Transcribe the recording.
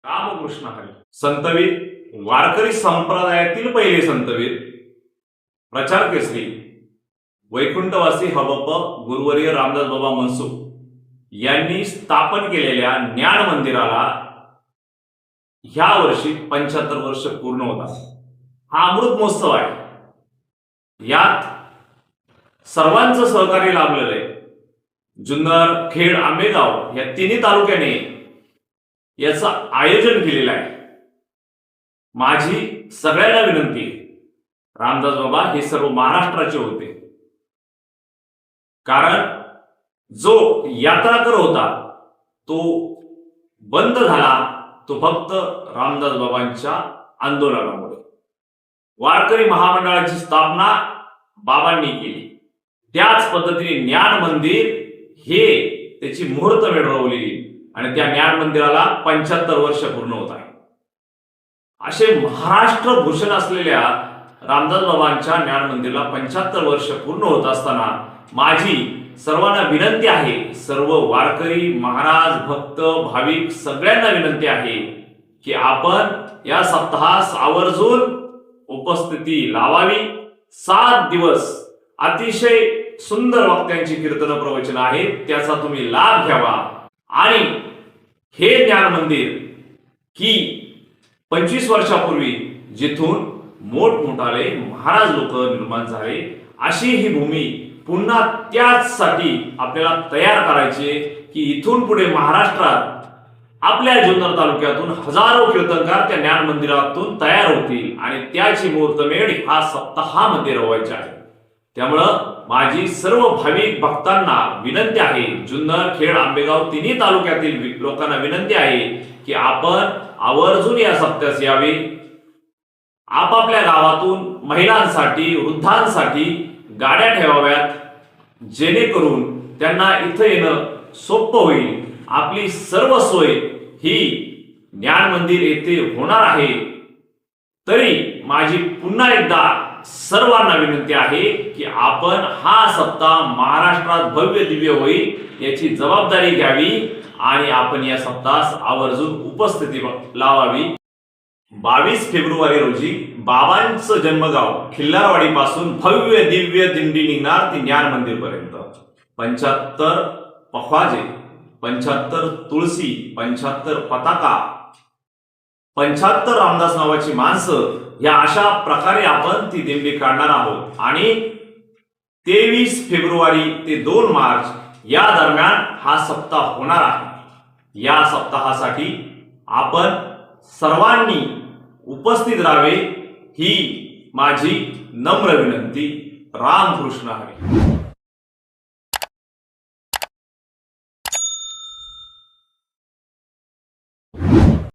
रामकृष्ण हरी. संतवीर वारकरी संप्रदायातील पहिले संतवीर प्रचार केसरी वैकुंठवासी हबप गुरुवर्य रामदास बाबा मनसुख यांनी स्थापन केलेल्या ज्ञान मंदिराला ह्या वर्षी 75 वर्ष पूर्ण होतात. हा अमृत महोत्सव आहे. यात सर्वांचं सहकार्य लाभलेलं आहे. जुन्नर, खेड, आंबेगाव या तिन्ही तालुक्याने याचं आयोजन केलेलं आहे. माझी सगळ्यांना विनंती आहे, रामदास बाबा हे सर्व महाराष्ट्राचे होते. कारण जो यात्राकर होता तो बंद झाला तो फक्त रामदास बाबांच्या आंदोलनामुळे. वारकरी महामंडळाची स्थापना बाबांनी केली. त्याच पद्धतीने ज्ञान मंदिर हे त्याची मुहूर्तमेढ रोवली आणि त्या ज्ञान मंदिराला 75 वर्ष पूर्ण होत आहे. असे महाराष्ट्र भूषण असलेल्या रामदास बाबांच्या ज्ञान मंदिराला 75 वर्ष पूर्ण होत असताना माझी सर्वांना विनंती आहे, सर्व वारकरी महाराज भक्त भाविक सगळ्यांना विनंती आहे की आपण या सप्ताहास आवर्जून उपस्थिती लावावी. 7 दिवस अतिशय सुंदर वक्त्यांची कीर्तन प्रवचन आहेत, त्याचा तुम्ही लाभ घ्यावा. आणि हे ज्ञान मंदिर की 25 वर्षापूर्वी जिथून मोठमोठाले महाराज लोक निर्माण झाले, अशी ही भूमी पुन्हा त्याचसाठी आपल्याला तयार करायचे की इथून पुढे महाराष्ट्रात आपल्या जुन्नर तालुक्यातून हजारो कीर्तनकार त्या ज्ञान मंदिरातून तयार होतील आणि त्याची मुहूर्तमेढ हा सप्ताहामध्ये रोवायची आहे. त्यामुळं माझी सर्व भाविक भक्तांना विनंती आहे, जुन्नर, खेड, आंबेगाव तिन्ही तालुक्यातील लोकांना विनंती आहे की आपण आवर्जून या सप्त्यास यावे. आपापल्या गावातून महिलांसाठी, वृद्धांसाठी गाड्या ठेवाव्यात, जेणेकरून त्यांना इथं येणं सोपं होईल. आपली सर्व सोय ही ज्ञान मंदिर येथे होणार आहे. तरी माझी पुन्हा एकदा सर्वांना विनंती आहे की आपण हा सप्ताह महाराष्ट्रात भव्य दिव्य होईल याची जबाबदारी घ्यावी आणि आपण या सप्ताहास आवर्जून उपस्थिती लावावी. 22 फेब्रुवारी रोजी बाबांचं जन्मगाव खिल्लारवाडी पासून भव्य दिव्य दिंडी निघणार ती ज्ञान मंदिर पर्यंत. 75 पखवाजे, 75 तुळशी, 75 पताका, 75 रामदास नावाची माणसं, या अशा प्रकारे आपण ती दिंडी काढणार आहोत. आणि 23 फेब्रुवारी ते 2 मार्च या दरम्यान हा सप्ताह होणार आहे. या सप्ताहासाठी आपण सर्वांनी उपस्थित राहावे ही माझी नम्र विनंती. रामकृष्ण हरी.